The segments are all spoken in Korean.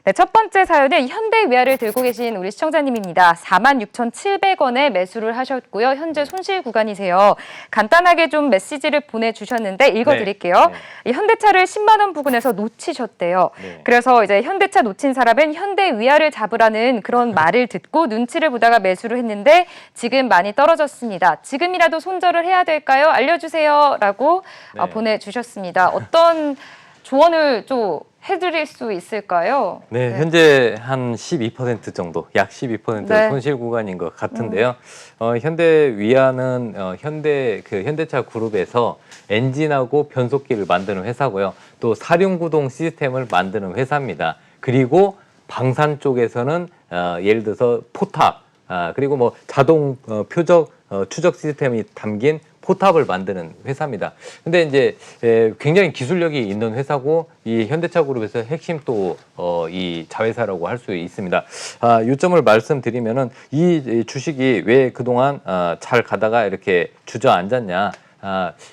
네, 첫 번째 사연은 현대위아를 들고 계신 우리 시청자님입니다. 46,700원에 매수를 하셨고요. 현재 손실 구간이세요. 간단하게 좀 메시지를 보내주셨는데 읽어드릴게요. 이 현대차를 10만 원 부근에서 놓치셨대요. 그래서 이제 현대차 놓친 사람은 현대위아를 잡으라는 그런 말을 듣고 눈치를 보다가 매수를 했는데 지금 많이 떨어졌습니다. 지금이라도 손절을 해야 될까요? 알려주세요. 라고 보내주셨습니다. 어떤 조언을 좀 해드릴 수 있을까요? 네, 현재 한 12% 정도, 약 12% 손실 구간인 것 같은데요. 현대위아는 현대차 그룹에서 엔진하고 변속기를 만드는 회사고요. 또 사륜구동 시스템을 만드는 회사입니다. 그리고 방산 쪽에서는 예를 들어서 포탑, 그리고 뭐 자동 표적 추적 시스템이 담긴 포탑을 만드는 회사입니다. 근데 이제 굉장히 기술력이 있는 회사고 이 현대차 그룹에서 핵심 또 이 자회사라고 할 수 있습니다. 요점을 말씀드리면은 이 주식이 왜 그동안 잘 가다가 이렇게 주저앉았냐?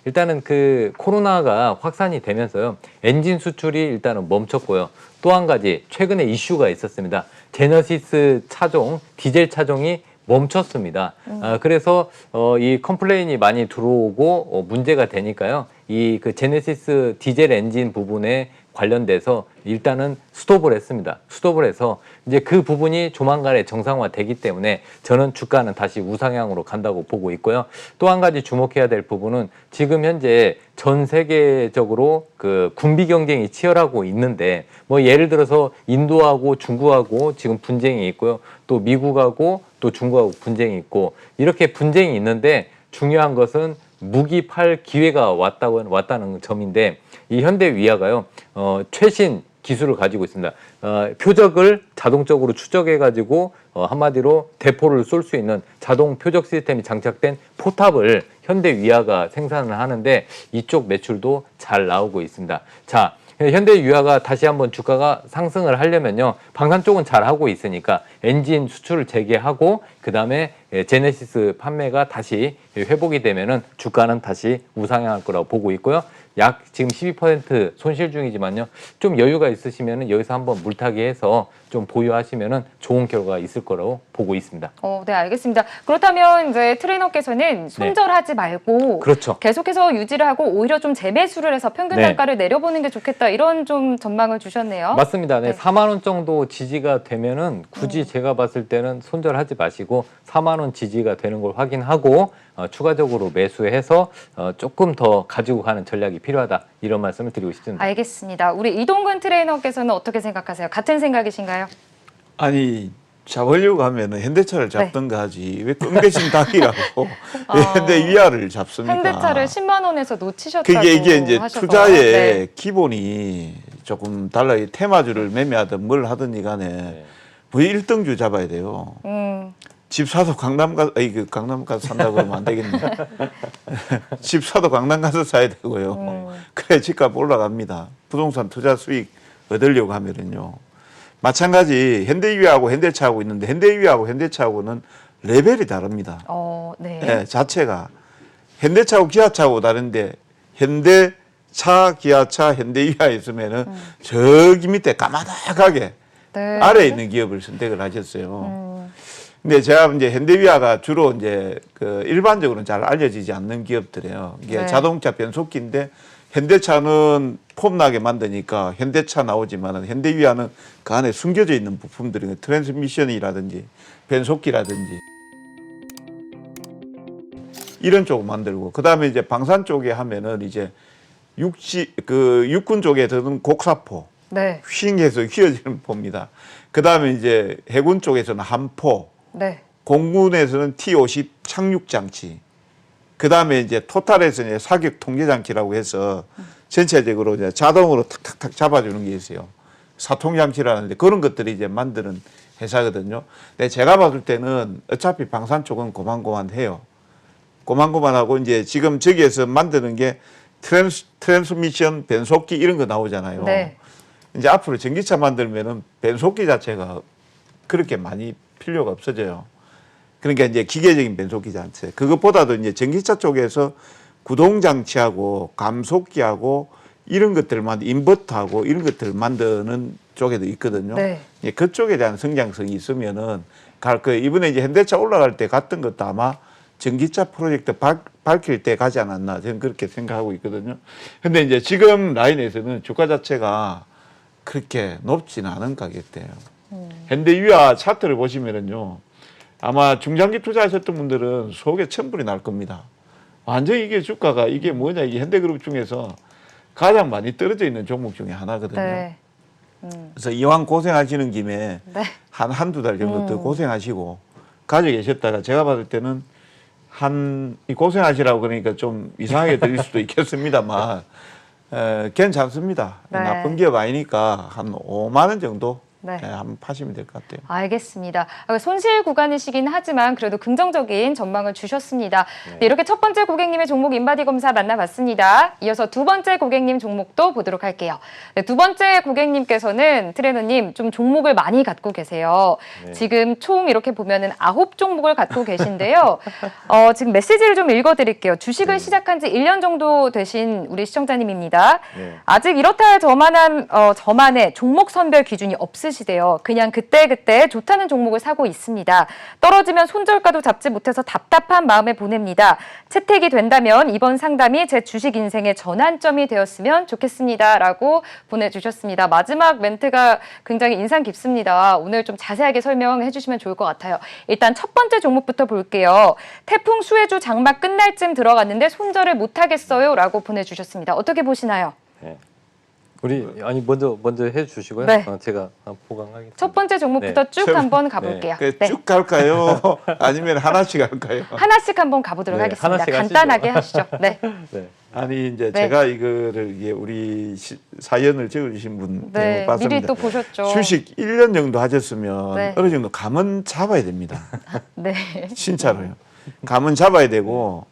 일단은 그 코로나가 확산이 되면서요. 엔진 수출이 일단은 멈췄고요. 또 한 가지 최근에 이슈가 있었습니다. 제너시스 차종, 디젤 차종이 멈췄습니다. 그래서 이 컴플레인이 많이 들어오고 문제가 되니까요. 이 그 제네시스 디젤 엔진 부분에 관련돼서 일단은 스톱을 했습니다. 스톱을 해서 이제 그 부분이 조만간에 정상화되기 때문에 저는 주가는 다시 우상향으로 간다고 보고 있고요. 또 한 가지 주목해야 될 부분은 지금 현재 전 세계적으로 그 군비 경쟁이 치열하고 있는데 뭐 예를 들어서 인도하고 중국하고 지금 분쟁이 있고요. 또 미국하고 또 중국하고 분쟁이 있고 이렇게 분쟁이 있는데 중요한 것은 무기 팔 기회가 왔다는 점인데 이 현대위아가요 최신 기술을 가지고 있습니다. 표적을 자동적으로 추적해 가지고 한마디로 대포를 쏠 수 있는 자동 표적 시스템이 장착된 포탑을 현대위아가 생산을 하는데 이쪽 매출도 잘 나오고 있습니다. 자, 현대위아가 다시 한번 주가가 상승을 하려면요. 방산 쪽은 잘 하고 있으니까 엔진 수출을 재개하고 그다음에 제네시스 판매가 다시 회복이 되면은 주가는 다시 우상향할 거라고 보고 있고요. 약 지금 12% 손실 중이지만요. 좀 여유가 있으시면은 여기서 한번 물타기 해서 좀 보유하시면은 좋은 결과가 있을 거라고 보고 있습니다. 네, 알겠습니다. 그렇다면 이제 트레이너께서는 손절하지 말고 그렇죠. 계속해서 유지를 하고 오히려 좀 재매수를 해서 평균 단가를 내려보는 게 좋겠다. 이런 좀 전망을 주셨네요. 맞습니다. 4만 원 정도 지지가 되면은 굳이 제가 봤을 때는 손절하지 마시고 4만 원 지지가 되는 걸 확인하고 추가적으로 매수해서 조금 더 가지고 가는 전략이 필요하다. 이런 말씀을 드리고 싶습니다. 알겠습니다. 우리 이동근 트레이너께서는 어떻게 생각하세요? 같은 생각이신가요? 아니 잡으려고 하면은 현대차를 잡던가 하지 왜 끔개신 닭이라고 현대위아를 잡습니까? 현대차를 10만 원에서 놓치셨다고 그게 이게 이제 하셔서. 투자의 기본이 조금 달라요. 테마주를 매매하든 뭘 하든 간에 거의 1등주 잡아야 돼요. 집 사도 강남 가서 산다고 하면 안 되겠네. 집 사도 강남 가서 사야 되고요. 그래 집값 올라갑니다. 부동산 투자 수익 얻으려고 하면은요. 마찬가지 현대위아하고 현대차하고 있는데 현대위아하고 현대차하고는 레벨이 다릅니다. 자체가 현대차하고 기아차하고 다른데 현대차, 기아차, 현대위아 있으면은 저기 밑에 까마득하게 아래에 있는 기업을 선택을 하셨어요. 근데 제가 이제 현대위아가 주로 이제 그 일반적으로는 잘 알려지지 않는 기업들이에요. 이게 자동차 변속기인데 현대차는 폼나게 만드니까 현대차 나오지만 현대위아는 그 안에 숨겨져 있는 부품들이 트랜스미션이라든지 변속기라든지 이런 쪽을 만들고 그다음에 이제 방산 쪽에 하면은 이제 육군 쪽에서는 곡사포 휘잉해서 휘어지는 포입니다. 그다음에 이제 해군 쪽에서는 함포, 공군에서는 T-50 착륙 장치. 그 다음에 이제 토탈에서 이제 사격 통제 장치라고 해서 전체적으로 이제 자동으로 탁탁탁 잡아주는 게 있어요. 사통 장치라는데 그런 것들이 이제 만드는 회사거든요. 근데 제가 봤을 때는 어차피 방산 쪽은 고만고만해요. 고만고만하고 이제 지금 저기에서 만드는 게 트랜스미션 변속기 이런 거 나오잖아요. 이제 앞으로 전기차 만들면은 변속기 자체가 그렇게 많이 필요가 없어져요. 그러니까 이제 기계적인 변속기 장치. 그것보다도 이제 전기차 쪽에서 구동장치하고 감속기하고 이런 것들을 인버터하고 이런 것들을 만드는 쪽에도 있거든요. 네. 예, 그쪽에 대한 성장성이 있으면은 갈 거예요. 이번에 이제 현대차 올라갈 때 갔던 것도 아마 전기차 프로젝트 밝힐 때 가지 않았나 저는 그렇게 생각하고 있거든요. 근데 이제 지금 라인에서는 주가 자체가 그렇게 높지는 않은 가격대예요. 현대위아 차트를 보시면은요. 아마 중장기 투자하셨던 분들은 속에 천불이 날 겁니다. 완전히 이게 주가가 이게 뭐냐 이게 현대그룹 중에서 가장 많이 떨어져 있는 종목 중에 하나거든요. 네. 그래서 이왕 고생하시는 김에 네. 한두 달 정도 더 고생하시고 가지고 계셨다가 제가 봤을 때는 이 고생하시라고 그러니까 좀 이상하게 들릴 수도 있겠습니다만 괜찮습니다. 네. 나쁜 기업 아니니까 한 5만 원 정도 네. 한번 파시면 될 것 같아요. 알겠습니다. 손실 구간이시긴 하지만 그래도 긍정적인 전망을 주셨습니다. 네, 이렇게 첫 번째 고객님의 종목 인바디 검사 만나봤습니다. 이어서 두 번째 고객님 종목도 보도록 할게요. 네, 두 번째 고객님께서는 트레너님 좀 종목을 많이 갖고 계세요. 네. 지금 총 이렇게 보면은 9종목을 갖고 계신데요. 지금 메시지를 좀 읽어드릴게요. 주식을 시작한 지 1년 정도 되신 우리 시청자님입니다. 네. 아직 이렇다 할 저만의 종목 선별 기준이 없으시대요. 그냥 그때그때 좋다는 종목을 사고 있습니다. 떨어지면 손절가도 잡지 못해서 답답한 마음에 보냅니다. 채택이 된다면 이번 상담이 제 주식 인생의 전환점이 되었으면 좋겠습니다. 라고 보내주셨습니다. 마지막 멘트가 굉장히 인상 깊습니다. 오늘 좀 자세하게 설명해 주시면 좋을 것 같아요. 일단 첫 번째 종목부터 볼게요. 태풍 수혜주 장마 끝날 쯤 들어갔는데 손절을 못하겠어요. 라고 보내주셨습니다. 어떻게 보시나요? 네. 우리 먼저 해주시고요. 네. 제가 보강하겠습니다. 첫 번째 종목부터 네. 쭉 한번 가볼게요. 네. 쭉 갈까요? 아니면 하나씩 할까요? 하나씩 한번 가보도록 네, 하겠습니다. 하나씩 하시죠. 간단하게 하시죠. 네. 네. 아니 이제 네. 제가 이거를 이게 우리 사연을 적어주신 분 네. 봤습니다. 미리 또 보셨죠. 주식 1년 정도 하셨으면 네. 어느 정도 감은 잡아야 됩니다. 네. 진짜로요. 감은 잡아야 되고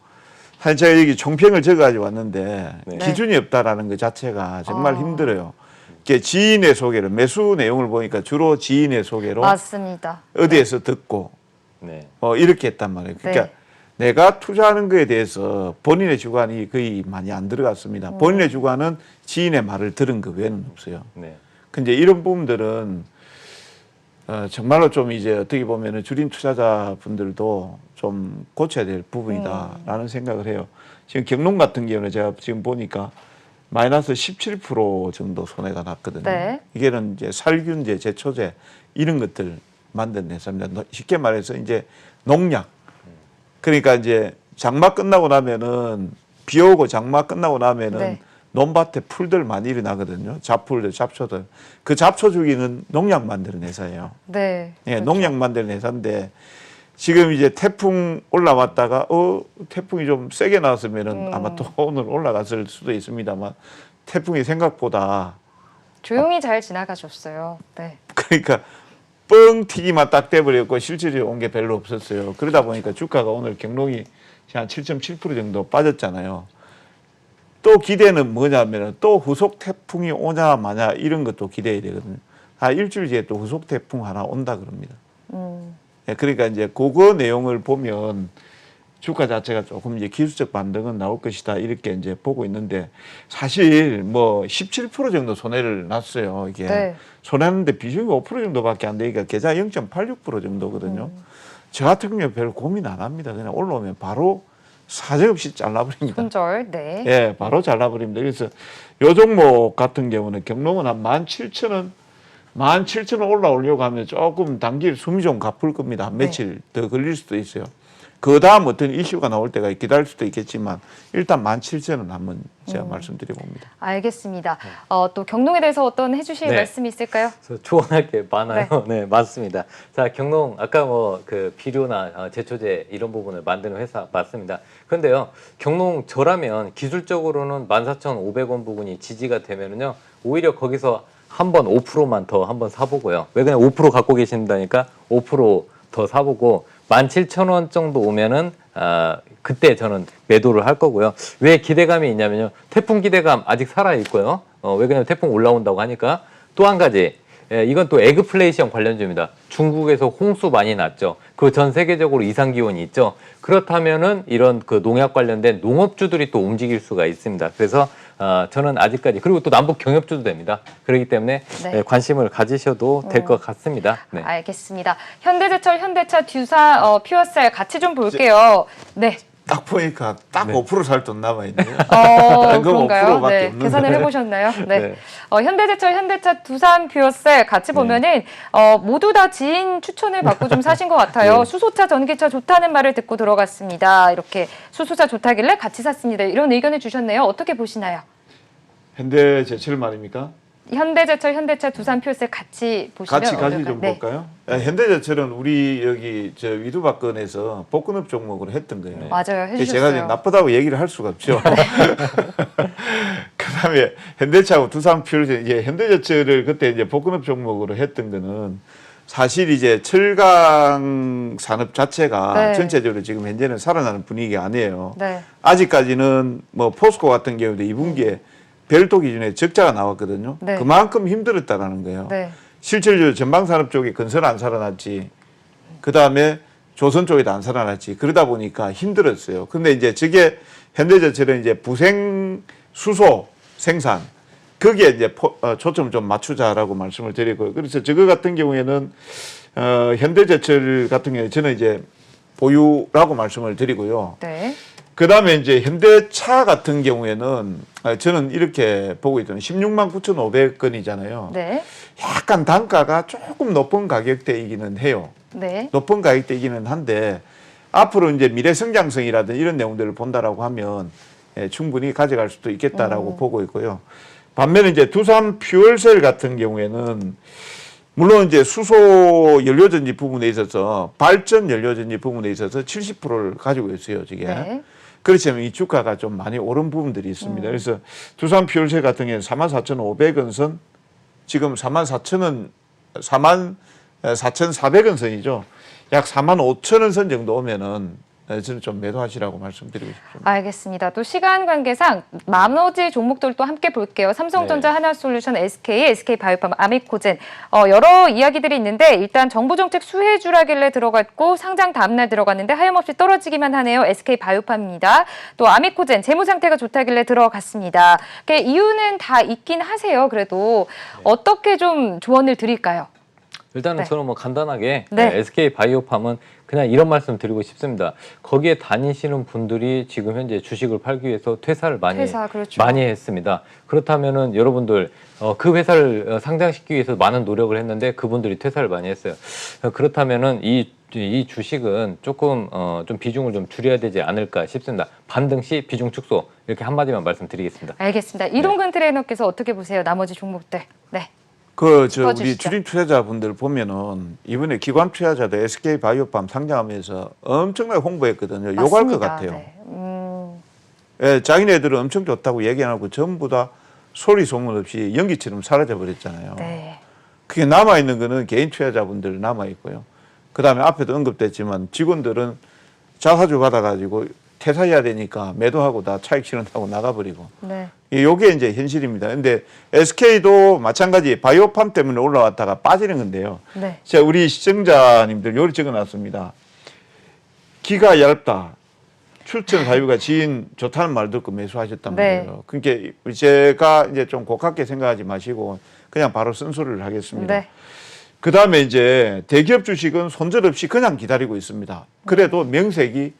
사실 제가 여기 총평을 적어가지고 왔는데 네. 기준이 없다라는 것 자체가 정말 아. 힘들어요. 이게 지인의 소개를 매수 내용을 보니까 주로 지인의 소개로 맞습니다. 어디에서 듣고 네. 이렇게 했단 말이에요. 그러니까 네. 내가 투자하는 거에 대해서 본인의 주관이 거의 많이 안 들어갔습니다. 본인의 주관은 지인의 말을 들은 거 외에는 없어요. 네. 근데 이런 부분들은 정말로 좀 이제 어떻게 보면은 주린 투자자분들도 좀 고쳐야 될 부분이다라는 생각을 해요. 지금 경농 같은 경우는 제가 지금 보니까 마이너스 17% 정도 손해가 났거든요. 네. 이게는 이제 살균제, 제초제 이런 것들 만든 회사입니다. 쉽게 말해서 이제 농약. 그러니까 이제 장마 끝나고 나면은 비 오고 장마 끝나고 나면은 네. 논밭에 풀들 많이 일어나거든요. 잡풀들, 잡초들. 그 잡초 죽이는 농약 만드는 회사예요. 네. 예, 농약 만드는 회사인데 지금 이제 태풍 올라왔다가 태풍이 좀 세게 나왔으면은 아마 또 오늘 올라갔을 수도 있습니다만 태풍이 생각보다 조용히 잘 지나가셨어요. 네. 그러니까 뻥 튀기만 딱 돼버렸고 실질이 온 게 별로 없었어요. 그러다 보니까 주가가 오늘 경롱이 한 7.7% 정도 빠졌잖아요. 또 기대는 뭐냐면 또 후속 태풍이 오냐 마냐 이런 것도 기대해야 되거든요. 일주일 뒤에 또 후속 태풍 하나 온다 그럽니다. 예, 그러니까 이제 그거 내용을 보면 주가 자체가 조금 이제 기술적 반등은 나올 것이다 이렇게 이제 보고 있는데 사실 뭐 17% 정도 손해를 났어요. 이게 네. 손해는데 비중이 5% 정도밖에 안 되니까 계좌 0.86% 정도거든요. 저 같은 경우에 별 고민 안 합니다. 그냥 올라오면 바로 사정없이 잘라버립니다. 손절. 네. 예, 바로 잘라버립니다. 그래서 요 종목 같은 경우는 경롱은 한 17,000원, 17,000원 올라오려고 하면 조금 단기를 숨이 좀 가쁠 겁니다. 한 며칠 더 걸릴 수도 있어요. 그 다음 어떤 이슈가 나올 때가 기다릴 수도 있겠지만 일단 17,000원 한번 제가 말씀드려봅니다. 알겠습니다. 또 경농에 대해서 어떤 해주실 네. 말씀이 있을까요? 그래서 조언할 게 많아요. 네, 맞습니다. 자, 경농 아까 뭐 그 비료나 제초제 이런 부분을 만드는 회사 맞습니다. 그런데요, 경농 저라면 기술적으로는 14,500원 부분이 지지가 되면은요, 오히려 거기서 한번 5%만 더 한번 사보고요. 왜 그냥 5% 갖고 계신다니까 5% 더 사보고 17,000원 정도 오면은 그때 저는 매도를 할 거고요. 왜 기대감이 있냐면요. 태풍 기대감 아직 살아 있고요. 왜 그러냐면 태풍 올라온다고 하니까 또 한 가지. 이건 또 에그플레이션 관련주입니다. 중국에서 홍수 많이 났죠. 그 전 세계적으로 이상 기온이 있죠. 그렇다면은 이런 그 농약 관련된 농업주들이 또 움직일 수가 있습니다. 그래서 저는 아직까지 그리고 또 남북 경협주도 됩니다. 그렇기 때문에 네. 관심을 가지셔도 될 것 같습니다. 네. 알겠습니다. 현대제철, 현대차, 듀사, 퓨어셀 같이 좀 볼게요. 네. 딱 보니까 딱 5% 살 돈 남아있네요. 그런가요? 5%밖에 네. 없는데. 계산을 해보셨나요? 네. 네. 현대제철, 현대차, 두산, 퓨어셀 같이 보면은 모두 다 지인 추천을 받고 좀 사신 것 같아요. 네. 수소차, 전기차 좋다는 말을 듣고 들어갔습니다. 이렇게 수소차 좋다길래 같이 샀습니다. 이런 의견을 주셨네요. 어떻게 보시나요? 현대제철 말입니까? 현대제철, 현대차, 두산, 퓨어셀 같이 보시면 같이 좀 어떨까요? 네. 볼까요? 현대제철은 우리 여기 저 위두박근에서 복근업 종목으로 했던 거예요. 맞아요. 해주셨어요. 제가 이제 나쁘다고 얘기를 할 수가 없죠. 그다음에 현대차하고 두산 퓨어셀, 현대제철을 그때 이제 복근업 종목으로 했던 거는 사실 이제 철강 산업 자체가 네. 전체적으로 지금 현재는 살아나는 분위기가 아니에요. 네. 아직까지는 뭐 포스코 같은 경우도 2분기에 별도 기준에 적자가 나왔거든요. 네. 그만큼 힘들었다라는 거예요. 네. 실질적으로 전방산업 쪽에 건설 안 살아났지. 그 다음에 조선 쪽에도 안 살아났지. 그러다 보니까 힘들었어요. 근데 이제 저게 현대제철은 이제 부생 수소 생산 거기에 이제 초점을 좀 맞추자라고 말씀을 드리고요. 그래서 저거 같은 경우에는 현대제철 같은 경우에 저는 이제 보유라고 말씀을 드리고요. 네. 그 다음에 이제 현대차 같은 경우에는 저는 이렇게 보고 있던 16만 9,500건이잖아요. 네. 약간 단가가 조금 높은 가격대이기는 해요. 네. 높은 가격대이기는 한데 앞으로 이제 미래 성장성이라든 이런 내용들을 본다라고 하면 충분히 가져갈 수도 있겠다라고 보고 있고요. 반면에 이제 두산 퓨얼셀 같은 경우에는 물론 이제 수소 연료전지 부분에 있어서 발전 연료전지 부분에 있어서 70%를 가지고 있어요, 저게. 네. 그렇지만 이 주가가 좀 많이 오른 부분들이 있습니다. 그래서 두산 퓨얼셀 같은 경우는 44,500원 선, 지금 44,000원, 44,400원 선이죠. 약 45,000원 선 정도 오면은 저는 좀 매도하시라고 말씀드리고 싶습니다. 알겠습니다. 또 시간 관계상 나머지 종목들도 함께 볼게요. 삼성전자, 네. 하나솔루션, SK바이오팜, 아미코젠 여러 이야기들이 있는데 일단 정부정책 수혜주라길래 들어갔고 상장 다음날 들어갔는데 하염없이 떨어지기만 하네요. SK바이오팜입니다. 또 아미코젠 재무 상태가 좋다길래 들어갔습니다. 이유는 다 있긴 하세요. 그래도 어떻게 좀 조언을 드릴까요? 일단은 네. 저는 뭐 간단하게 네. SK바이오팜은 그냥 이런 말씀 드리고 싶습니다. 거기에 다니시는 분들이 지금 현재 주식을 팔기 위해서 퇴사를 그렇죠. 많이 했습니다. 그렇다면은 여러분들 그 회사를 상장시키기 위해서 많은 노력을 했는데 그분들이 퇴사를 많이 했어요. 그렇다면은 이 주식은 조금 좀 비중을 좀 줄여야 되지 않을까 싶습니다. 반등 시 비중 축소 이렇게 한마디만 말씀드리겠습니다. 알겠습니다. 이동근 트레이너께서 어떻게 보세요? 나머지 종목들. 네. 우리 짚어주시죠. 주린 투자자분들 보면은 이번에 기관 투자자도 SK바이오팜 상장하면서 엄청나게 홍보했거든요. 욕할 것 맞습니다. 같아요. 네. 예, 자기네들은 엄청 좋다고 얘기 안 하고 전부 다 소리 소문 없이 연기처럼 사라져 버렸잖아요. 네. 그게 남아 있는 거는 개인 투자자분들 남아 있고요. 그 다음에 앞에도 언급됐지만 직원들은 자사주 받아가지고 퇴사해야 되니까 매도하고 다 차익 실현하고 나가버리고. 네. 요게 이제 현실입니다. 근데 SK도 마찬가지 바이오팜 때문에 올라왔다가 빠지는 건데요. 네. 자, 우리 시청자님들 요리 적어놨습니다. 기가 얇다. 출전 사유가 지인 좋다는 말 듣고 매수하셨단 네. 말이에요. 그러니까 제가 이제 좀 고깝게 생각하지 마시고 그냥 바로 쓴소리를 하겠습니다. 네. 그 다음에 이제 대기업 주식은 손절 없이 그냥 기다리고 있습니다. 그래도 명색이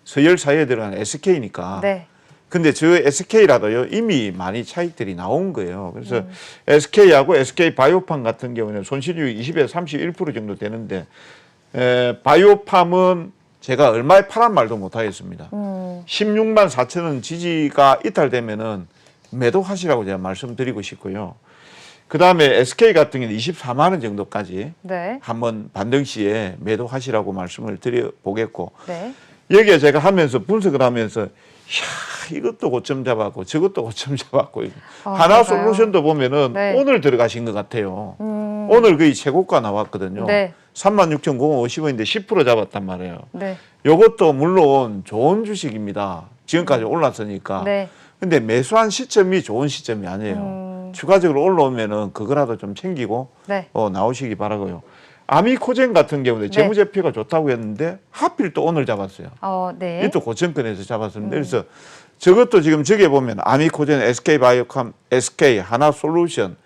서열사에 들어간 SK니까. 네. 근데 저 SK라도요 이미 많이 차익들이 나온 거예요. 그래서 SK하고 SK바이오팜 같은 경우는 손실률 20에서 31% 정도 되는데 바이오팜은 제가 얼마에 팔한 말도 못 하겠습니다. 16만 4천 원 지지가 이탈되면은 매도하시라고 제가 말씀드리고 싶고요. 그 다음에 SK 같은 경우는 24만 원 정도까지 네. 한번 반등 시에 매도하시라고 말씀을 드려보겠고 네. 여기에 제가 하면서 분석을 하면서 이것도 고점 잡았고 저것도 고점 잡았고 하나 그런가요? 솔루션도 보면은 네. 오늘 들어가신 것 같아요. 오늘 거의 최고가 나왔거든요. 네. 36,050원인데 10% 잡았단 말이에요. 네. 이것도 물론 좋은 주식입니다. 지금까지 올랐으니까. 네. 근데 매수한 시점이 좋은 시점이 아니에요. 추가적으로 올라오면은 그거라도 좀 챙기고 네. 나오시기 바라고요. 아미코젠 같은 경우는 네. 재무제표가 좋다고 했는데 하필 또 오늘 잡았어요. 네. 이또 고점권에서 잡았습니다. 그래서 저것도 지금 저기에 보면 아미코젠, SK바이오팜, SK 하나솔루션.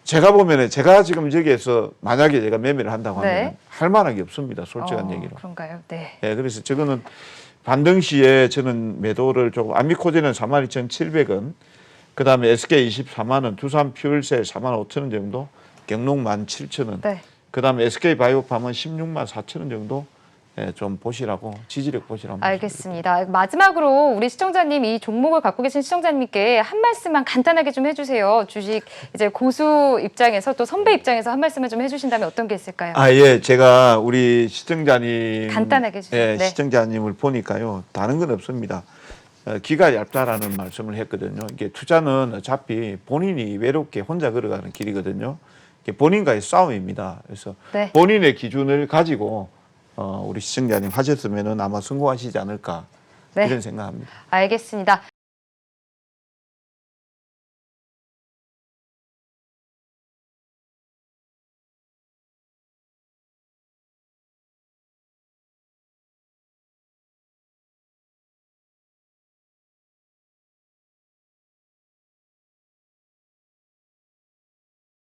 제가 보면은 제가 지금 저기에서 만약에 제가 매매를 한다고 하면 네. 할 만한 게 없습니다. 솔직한 얘기로. 그런가요? 네. 예, 그래서 저거는 반등 시에 저는 매도를 조금 아미코젠은 42,700원, 그다음에 SK 24만 원, 두산 퓨얼셀 4만 5천 원 정도, 경농 17,000원. 네. 그다음에 SK 바이오팜은 16만 4천 원 정도 예, 좀 보시라고 지지력 보시라고. 알겠습니다. 마지막으로 우리 시청자님 이 종목을 갖고 계신 시청자님께 한 말씀만 간단하게 좀 해주세요. 주식 이제 고수 입장에서 또 선배 입장에서 한 말씀을 좀 해주신다면 어떤 게 있을까요? 아, 예, 제가 우리 시청자님 간단하게 해주세요. 예, 네. 시청자님을 보니까요, 다른 건 없습니다. 기가 얇다라는 말씀을 했거든요. 이게 투자는 어차피 본인이 외롭게 혼자 걸어가는 길이거든요. 이게 본인과의 싸움입니다. 그래서 네. 본인의 기준을 가지고 우리 시청자님 하셨으면은 아마 성공하시지 않을까 네. 이런 생각합니다. 알겠습니다.